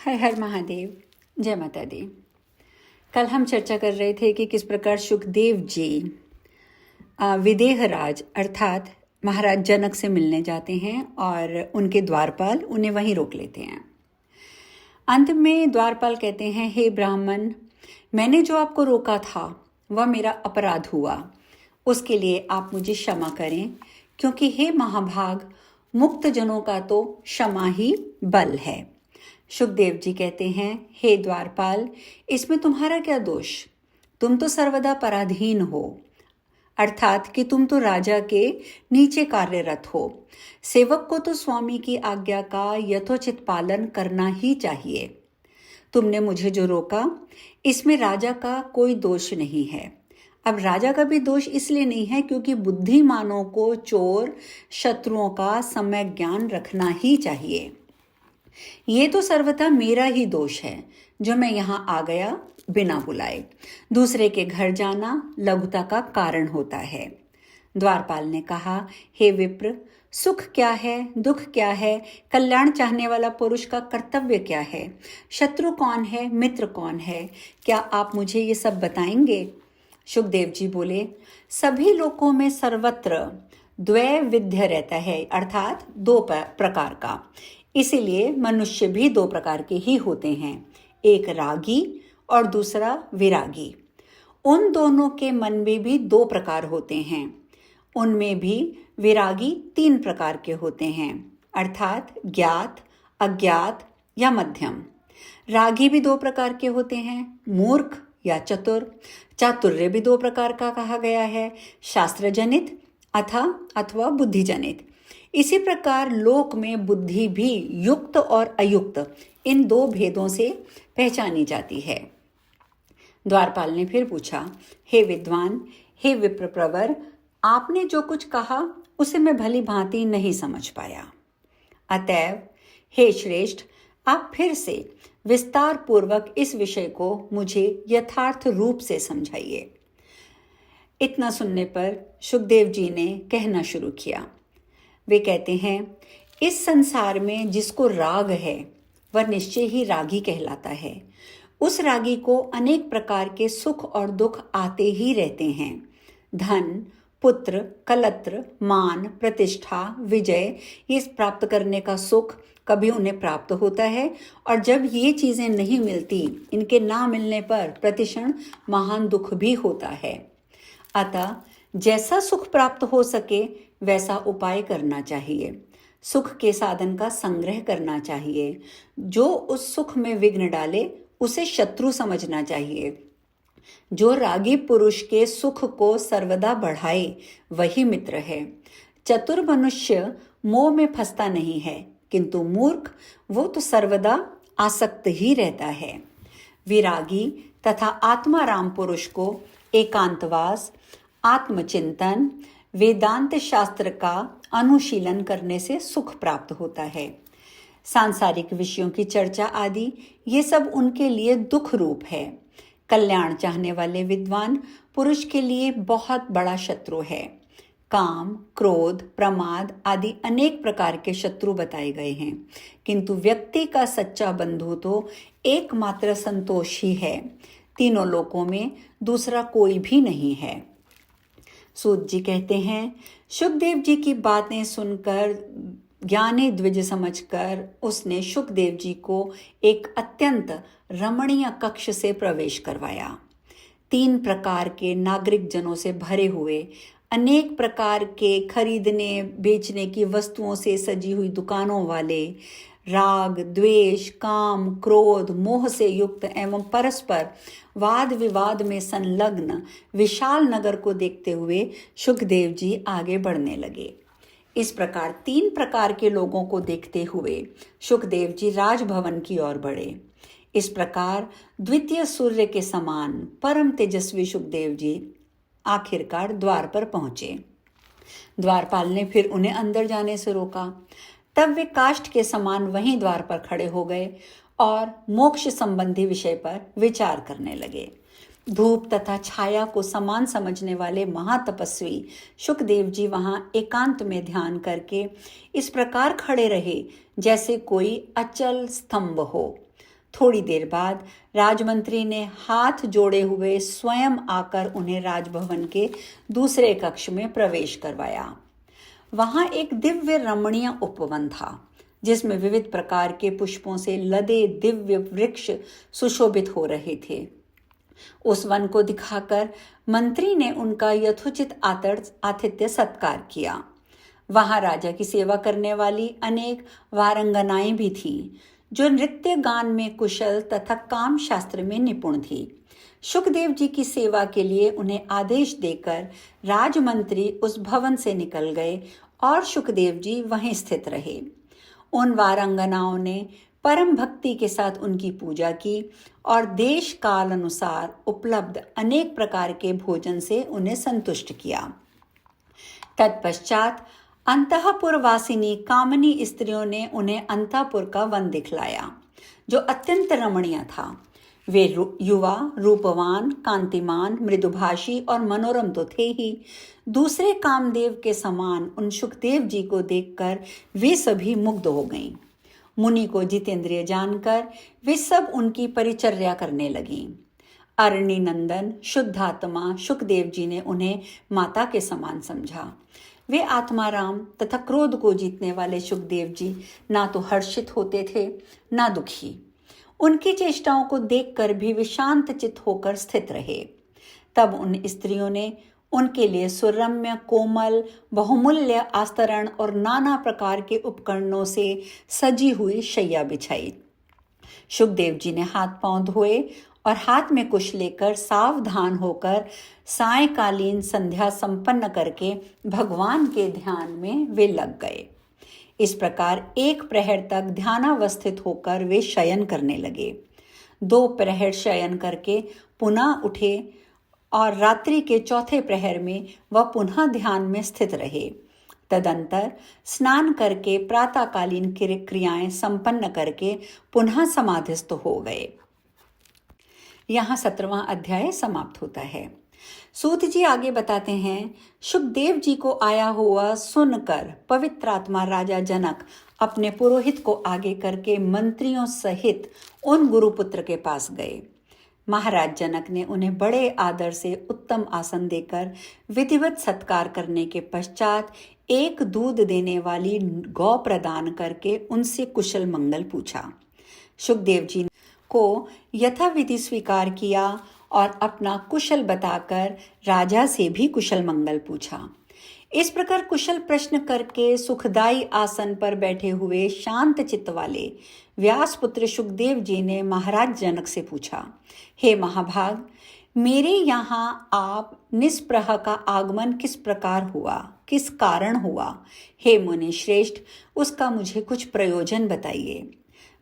हर हर महादेव। जय माता दी। कल हम चर्चा कर रहे थे कि किस प्रकार सुखदेव जी विदेह राज अर्थात महाराज जनक से मिलने जाते हैं और उनके द्वारपाल उन्हें वहीं रोक लेते हैं। अंत में द्वारपाल कहते हैं, हे ब्राह्मण, मैंने जो आपको रोका था वह मेरा अपराध हुआ, उसके लिए आप मुझे क्षमा करें, क्योंकि हे महाभाग, मुक्त जनों का तो क्षमा ही बल है। सुखदेव जी कहते हैं, हे द्वारपाल, इसमें तुम्हारा क्या दोष? तुम तो सर्वदा पराधीन हो, अर्थात कि तुम तो राजा के नीचे कार्यरत हो। सेवक को तो स्वामी की आज्ञा का यथोचित पालन करना ही चाहिए। तुमने मुझे जो रोका, इसमें राजा का कोई दोष नहीं है। अब राजा का भी दोष इसलिए नहीं है क्योंकि बुद्धिमानों को चोर शत्रुओं का सम्यक ज्ञान रखना ही चाहिए। ये तो सर्वथा मेरा ही दोष है जो मैं यहाँ आ गया बिना बुलाए। दूसरे के घर जाना लघुता का कारण होता है। द्वारपाल ने कहा, हे विप्र, सुख क्या है, दुख क्या है, कल्याण चाहने वाला पुरुष का कर्तव्य क्या है, शत्रु कौन है, मित्र कौन है, क्या आप मुझे ये सब बताएंगे? सुखदेव जी बोले, सभी लोकों में सर्वत्र द्वैविध्य रहता है, अर्थात दो प्रकार का। इसीलिए मनुष्य भी दो प्रकार के ही होते हैं, एक रागी और दूसरा विरागी। उन दोनों के मन में भी दो प्रकार होते हैं, उनमें भी विरागी तीन प्रकार के होते हैं, अर्थात ज्ञात, अज्ञात या मध्यम। रागी भी दो प्रकार के होते हैं, मूर्ख या चतुर। चातुर्य भी दो प्रकार का कहा गया है, शास्त्र जनित अथवा बुद्धि जनित। इसी प्रकार लोक में बुद्धि भी युक्त और अयुक्त इन दो भेदों से पहचानी जाती है। द्वारपाल ने फिर पूछा, हे विद्वान, हे विप्रप्रवर, आपने जो कुछ कहा उसे मैं भली भांति नहीं समझ पाया। अतएव हे श्रेष्ठ, आप फिर से विस्तार पूर्वक इस विषय को मुझे यथार्थ रूप से समझाइए। इतना सुनने पर सुखदेव जी ने कहना शुरू किया। वे कहते हैं, इस संसार में जिसको राग है वह निश्चय ही रागी कहलाता है। उस रागी को अनेक प्रकार के सुख और दुख आते ही रहते हैं। धन, पुत्र, कलत्र, मान, प्रतिष्ठा, विजय, ये प्राप्त करने का सुख कभी उन्हें प्राप्त होता है, और जब ये चीजें नहीं मिलती, इनके ना मिलने पर प्रतिक्षण महान दुख भी होता है। अतः जैसा सुख प्राप्त हो सके वैसा उपाय करना चाहिए। सुख के साधन का संग्रह करना चाहिए। जो उस सुख में विघ्न डाले उसे शत्रु समझना चाहिए। जो रागी पुरुष के सुख को सर्वदा बढ़ाए वही मित्र है। चतुर मनुष्य मोह में फंसता नहीं है, किंतु मूर्ख वो तो सर्वदा आसक्त ही रहता है। विरागी तथा आत्माराम पुरुष को एकांतवास, आत्मचिंतन, वेदांत शास्त्र का अनुशीलन करने से सुख प्राप्त होता है। सांसारिक विषयों की चर्चा आदि ये सब उनके लिए दुख रूप है। कल्याण चाहने वाले विद्वान पुरुष के लिए बहुत बड़ा शत्रु है। काम, क्रोध, प्रमाद आदि अनेक प्रकार के शत्रु बताए गए हैं, किंतु व्यक्ति का सच्चा बंधु तो एकमात्र संतोष ही है। तीनों लोकों में दूसरा कोई भी नहीं है। सूत जी कहते हैं, सुखदेव जी की बातें सुनकर ज्ञानी द्विज समझकर उसने सुखदेव जी को एक अत्यंत रमणीय कक्ष से प्रवेश करवाया। 3 प्रकार के नागरिक जनों से भरे हुए, अनेक प्रकार के खरीदने बेचने की वस्तुओं से सजी हुई दुकानों वाले, राग, द्वेष, काम, क्रोध, मोह से युक्त एवं परस्पर वाद विवाद में संलग्न विशाल नगर को देखते हुए सुखदेव जी आगे बढ़ने लगे। इस प्रकार 3 प्रकार के लोगों को देखते हुए सुखदेव जी राजभवन की ओर बढ़े। इस प्रकार द्वितीय सूर्य के समान परम तेजस्वी सुखदेव जी आखिरकार द्वार पर पहुंचे। द्वारपाल ने फिर उन्हें अंदर जाने से रोका। तब वे काष्ठ के समान वहीं द्वार पर खड़े हो गए और मोक्ष संबंधी विषय पर विचार करने लगे। धूप तथा छाया को समान समझने वाले महातपस्वी सुखदेव जी वहां एकांत में ध्यान करके इस प्रकार खड़े रहे जैसे कोई अचल स्तंभ हो। थोड़ी देर बाद राजमंत्री ने हाथ जोड़े हुए स्वयं आकर उन्हें राजभवन के दूसरे कक्ष में प्रवेश करवाया। वहां एक दिव्य रमणीय उपवन था, जिसमें विविध प्रकार के पुष्पों से लदे दिव्य वृक्ष सुशोभित हो रहे थे। उस वन को दिखाकर मंत्री ने उनका यथोचित आतिथ्य सत्कार किया। वहां राजा की सेवा करने वाली अनेक वारंगनाएं भी थीं, जो नृत्य गान में कुशल तथा काम शास्त्र में निपुण थी। शुकदेव जी की सेवा के लिए उन्हें आदेश देकर राजमंत्री उस भवन से निकल गए और शुकदेव जी वहीं स्थित रहे। उन वारंगनाओं ने परम भक्ति के साथ उनकी पूजा की और देश काल अनुसार उपलब्ध अनेक प्रकार के भोजन से उन्हें संतुष्ट किया। तत्पश्चात अंतःपुरवासिनी कामनी स्त्रियों ने उन्हें अंतःपुर का वन दिखलाया, जो अत्यंत रमणीय था। वे युवा, रूपवान, कांतिमान, मृदुभाषी और मनोरम तो थे ही, दूसरे कामदेव के समान उन शुकदेव जी को देखकर वे सभी मुग्ध हो गईं। मुनि को जितेंद्रिय जानकर वे सब उनकी परिचर्या करने लगीं। अरणी नंदन शुद्धात्मा शुकदेव जी ने उन्हें माता के समान समझा। वे आत्माराम तथा क्रोध को जीतने वाले शुकदेव जी ना तो हर्षित होते थे ना दुखी। उनकी चेष्टाओं को देखकर भी वे शांत चित्त होकर स्थित रहे। तब उन स्त्रियों ने उनके लिए सुरम्य, कोमल, बहुमूल्य आस्तरण और नाना प्रकार के उपकरणों से सजी हुई शैया बिछाई। शुकदेव जी ने हाथ पांव धोए और हाथ में कुश लेकर सावधान होकर सायंकालीन संध्या संपन्न करके भगवान के ध्यान में वे लग गए। इस प्रकार 1 प्रहर तक ध्यानावस्थित होकर वे शयन करने लगे। 2 प्रहर शयन करके पुनः उठे और रात्रि के 4थे प्रहर में वह पुनः ध्यान में स्थित रहे। तदंतर स्नान करके प्रातःकालीन क्रियाएं संपन्न करके पुनः समाधिस्थ हो गए। यहाँ 17वां अध्याय समाप्त होता है। सूत जी आगे बताते हैं, शुकदेव जी को आया हुआ सुनकर पवित्रात्मा राजा जनक अपने पुरोहित को आगे करके मंत्रियों सहित उन गुरुपुत्र के पास गए। महाराज जनक ने उन्हें बड़े आदर से उत्तम आसन देकर विधिवत सत्कार करने के पश्चात एक दूध देने वाली गौ प्रदान करके उनसे कुशल मंगल पूछा। शुकदेव जी को यथाविधि स्वीकार किया और अपना कुशल बताकर राजा से भी कुशल मंगल पूछा। इस प्रकार कुशल प्रश्न करके सुखदायी आसन पर बैठे हुए शांत चित्त वाले व्यासपुत्र शुकदेव जी ने महाराज जनक से पूछा, हे महाभाग, मेरे यहाँ आप निष्प्रह का आगमन किस प्रकार हुआ, किस कारण हुआ? हे मुनि श्रेष्ठ, उसका मुझे कुछ प्रयोजन बताइए।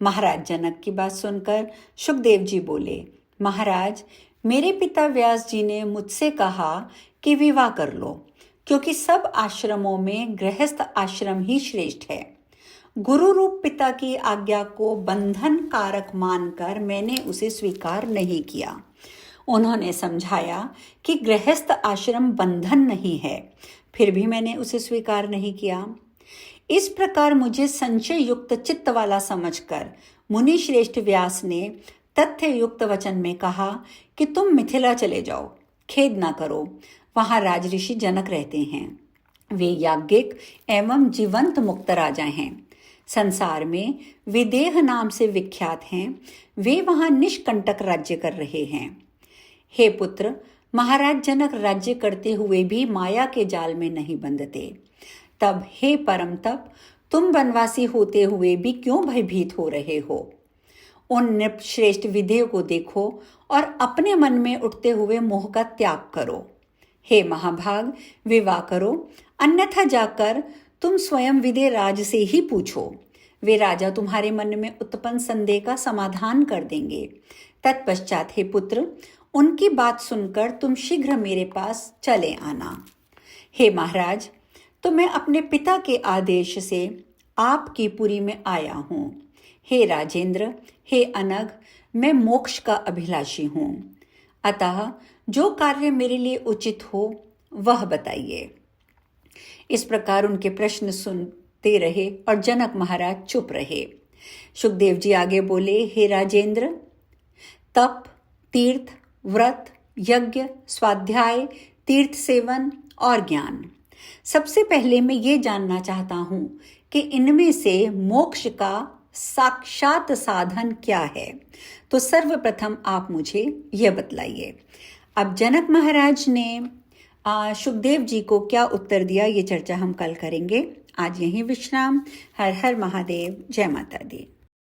महाराज जनक की बात सुनकर शुकदेव जी बोले, महाराज, मेरे पिता व्यास जी ने मुझसे कहा कि विवाह कर लो, क्योंकि सब आश्रमों में गृहस्थ आश्रम ही श्रेष्ठ है। गुरु रूप पिता की आज्ञा को बंधन कारक मानकर मैंने उसे स्वीकार नहीं किया। उन्होंने समझाया कि गृहस्थ आश्रम बंधन नहीं है, फिर भी मैंने उसे स्वीकार नहीं किया। इस प्रकार मुझे संशय युक्त चित्त वाला समझकर मुनि श्रेष्ठ व्यास ने तथ्य युक्त वचन में कहा कि तुम मिथिला चले जाओ, खेद ना करो, वहां राजऋषि जनक रहते हैं। वे याज्ञिक एवं जीवंत मुक्त राजा हैं, संसार में विदेह नाम से विख्यात हैं। वे वहां निष्कंटक राज्य कर रहे हैं। हे पुत्र, महाराज जनक राज्य करते हुए भी माया के जाल में नहीं बंधते। तब हे परम तप, तुम वनवासी होते हुए भी क्यों भयभीत हो रहे हो? उन नृप श्रेष्ठ विधेय को देखो और अपने मन में उठते हुए मोह का त्याग करो। हे महाभाग, विवाह करो, अन्यथा जाकर तुम स्वयं विदेह राज से ही पूछो। वे राजा तुम्हारे मन में उत्पन्न संदेह का समाधान कर देंगे। तत्पश्चात हे पुत्र, उनकी बात सुनकर तुम शीघ्र मेरे पास चले आना। हे महाराज, तो मैं अपने पिता के आदेश से आपकी पुरी में आया हूँ। हे राजेंद्र, हे अनघ, मैं मोक्ष का अभिलाषी हूँ, अतः जो कार्य मेरे लिए उचित हो वह बताइए। इस प्रकार उनके प्रश्न सुनते रहे और जनक महाराज चुप रहे। सुखदेव जी आगे बोले, हे राजेंद्र, तप, तीर्थ, व्रत, यज्ञ, स्वाध्याय, तीर्थ सेवन और ज्ञान, सबसे पहले मैं ये जानना चाहता हूं कि इनमें से मोक्ष का साक्षात साधन क्या है। तो सर्वप्रथम आप मुझे यह बतलाइए। अब जनक महाराज ने सुखदेव जी को क्या उत्तर दिया, ये चर्चा हम कल करेंगे। आज यहीं विश्राम। हर हर महादेव। जय माता दी।